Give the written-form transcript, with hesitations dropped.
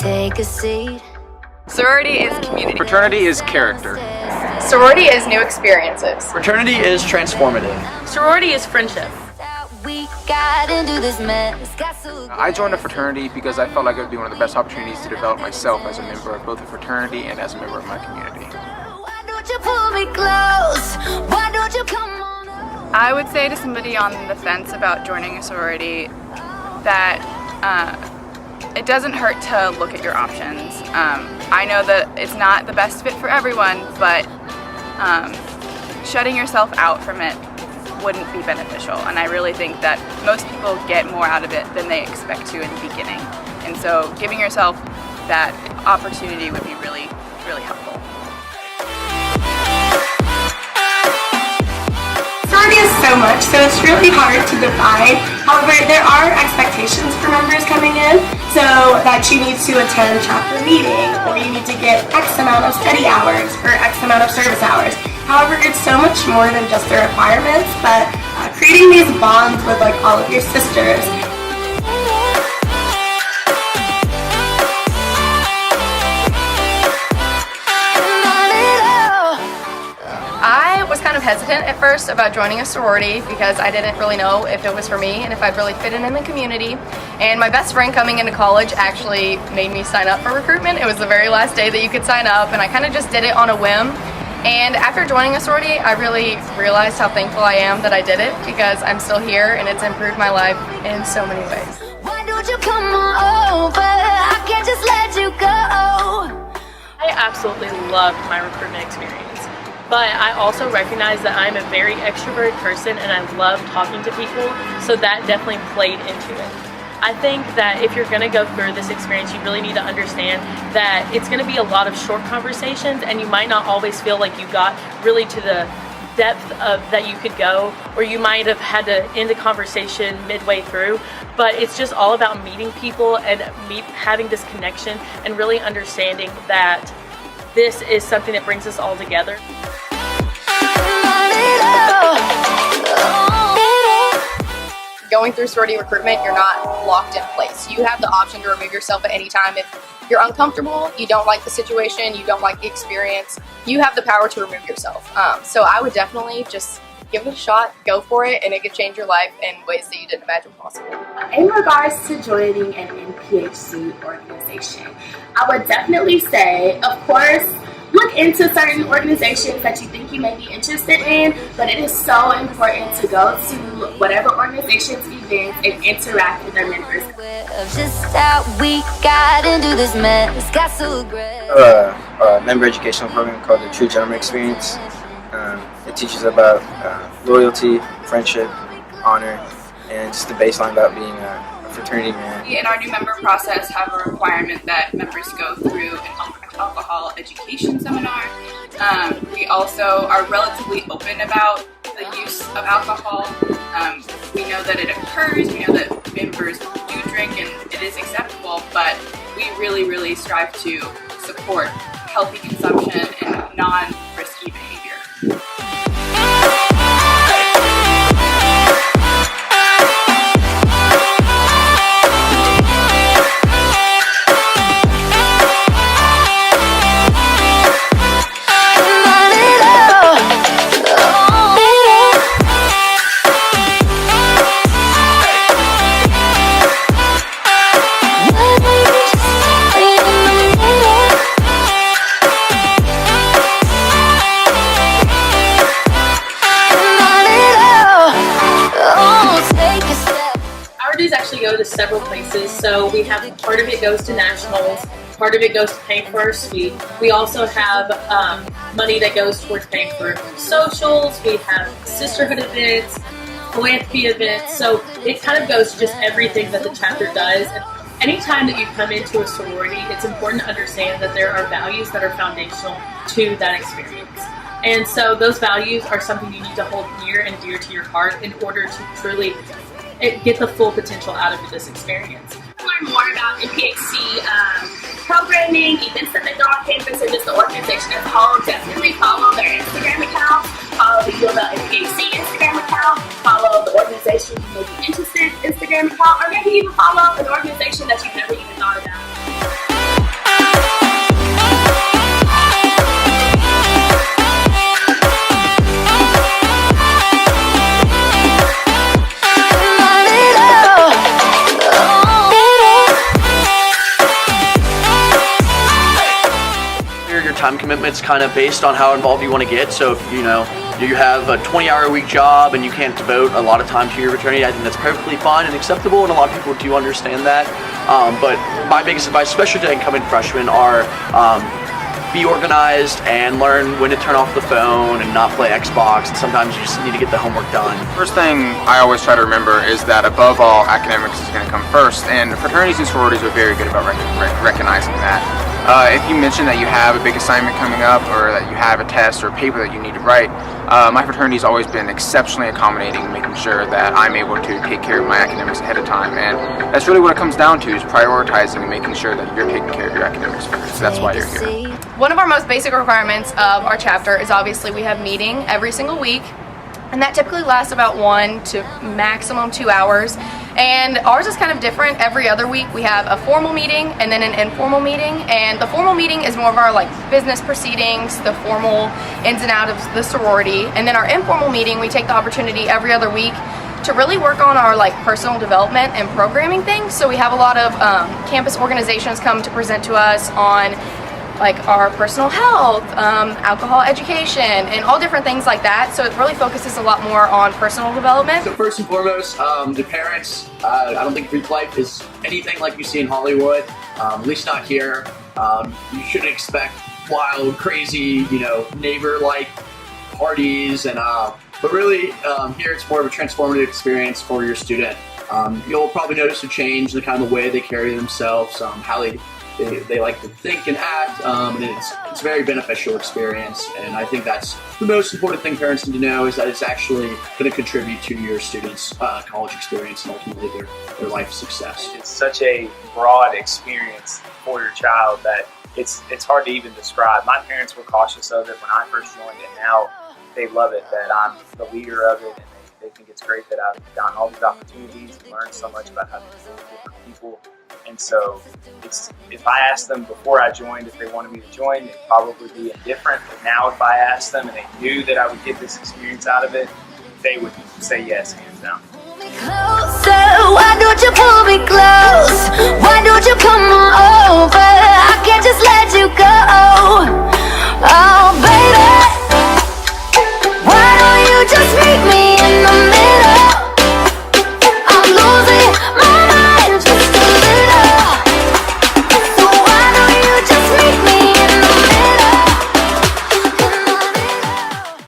take a seat. Sorority is community. Fraternity is character. Sorority is new experiences. Fraternity is transformative. Sorority is friendship. I joined a fraternity because I felt like it would be one of the best opportunities to develop myself as a member of both a fraternity and as a member of my community. I would say to somebody on the fence about joining a sorority that it doesn't hurt to look at your options. I know that it's not the best fit for everyone, but shutting yourself out from it wouldn't be beneficial, and I really think that most people get more out of it than they expect to in the beginning, and so giving yourself that opportunity would be really, really helpful. Sorority is so much, so it's really hard to define. However, there are expectations for members coming in, so that you need to attend chapter meeting, or you need to get X amount of study hours or X amount of service hours. However, it's so much more than just the requirements, but creating these bonds with like all of your sisters. I was kind of hesitant at first about joining a sorority because I didn't really know if it was for me and if I'd really fit in the community. And my best friend coming into college actually made me sign up for recruitment. It was the very last day that you could sign up, and I kind of just did it on a whim. And after joining a sorority, I really realized how thankful I am that I did it, because I'm still here and it's improved my life in so many ways. Why don't you come on over? I can't just let you go. I absolutely loved my recruitment experience, but I also recognize that I'm a very extroverted person and I love talking to people, so that definitely played into it. I think that if you're going to go through this experience, you really need to understand that it's going to be a lot of short conversations, and you might not always feel like you got really to the depth of that you could go, or you might have had to end a conversation midway through. But it's just all about meeting people and having this connection and really understanding that this is something that brings us all together. Going through sorority recruitment, you're not locked in place. You have the option to remove yourself at any time. If you're uncomfortable, you don't like the situation, you don't like the experience, you have the power to remove yourself. So I would definitely just give it a shot, go for it, and it could change your life in ways that you didn't imagine possible. In regards to joining an NPHC organization, I would definitely say, of course, look into certain organizations that you think you may be interested in, but it is so important to go to whatever organization's events and interact with their members. Just how we got into this mess, got so great. A member educational program called the True Gentleman Experience. It teaches about loyalty, friendship, honor, and just the baseline about being a fraternity man. We in our new member process have a requirement that members go through an alcohol education seminar. We also are relatively open about the use of alcohol. We know that it occurs, we know that members do drink and it is acceptable, but we really, really strive to support healthy consumption and non-risky behavior. Actually go to several places, so we have part of it goes to nationals, part of it goes to paying for our suite. We also have money that goes towards paying for socials. We have sisterhood events, philanthropy events, so it kind of goes to just everything that the chapter does. And anytime that you come into a sorority, it's important to understand that there are values that are foundational to that experience. And so those values are something you need to hold near and dear to your heart in order to truly get the full potential out of this experience. To learn more about NPHC programming, events that they do on campus, or just the organization as a whole, definitely follow their Instagram account, follow the U of L NPHC Instagram account, follow the organization you may be interested in Instagram account, or maybe even follow an organization that you've never even thought about. time commitments kind of based on how involved you want to get. So if you have a 20-hour-a-week job and you can't devote a lot of time to your fraternity, I think that's perfectly fine and acceptable, and a lot of people do understand that. But my biggest advice, especially to incoming freshmen, are be organized and learn when to turn off the phone and not play Xbox, and sometimes you just need to get the homework done. First thing I always try to remember is that above all, academics is going to come first, and fraternities and sororities are very good about recognizing that. If you mention that you have a big assignment coming up, or that you have a test or a paper that you need to write, my fraternity has always been exceptionally accommodating, making sure that I'm able to take care of my academics ahead of time, and that's really what it comes down to, is prioritizing and making sure that you're taking care of your academics first. That's why you're here. One of our most basic requirements of our chapter is obviously we have meeting every single week, and that typically lasts about 1 to maximum 2 hours. And ours is kind of different. Every other week we have a formal meeting and then an informal meeting, and the formal meeting is more of our business proceedings, the formal ins and outs of the sorority, and then our informal meeting we take the opportunity every other week to really work on our personal development and programming things. So we have a lot of campus organizations come to present to us on our personal health, alcohol education, and all different things like that. So it really focuses a lot more on personal development. So first and foremost, the parents, I don't think Greek life is anything like you see in Hollywood, at least not here. You shouldn't expect wild, crazy, neighbor-like parties, and but really here it's more of a transformative experience for your student. You'll probably notice a change in the kind of the way they carry themselves, how they like to think and act, and it's a very beneficial experience, and I think that's the most important thing parents need to know, is that it's actually going to contribute to your students' college experience and ultimately their life success. It's such a broad experience for your child that it's hard to even describe. My parents were cautious of it when I first joined, and now they love it that I'm the leader of it, and they think it's great that I've gotten all these opportunities and learned so much about how to deal with different people. And so if I asked them before I joined if they wanted me to join, it'd probably be indifferent. But now if I asked them and they knew that I would get this experience out of it, they would say yes, hands down. Closer, why don't you pull me close? Why don't you come on over? I can't just let you go. Oh.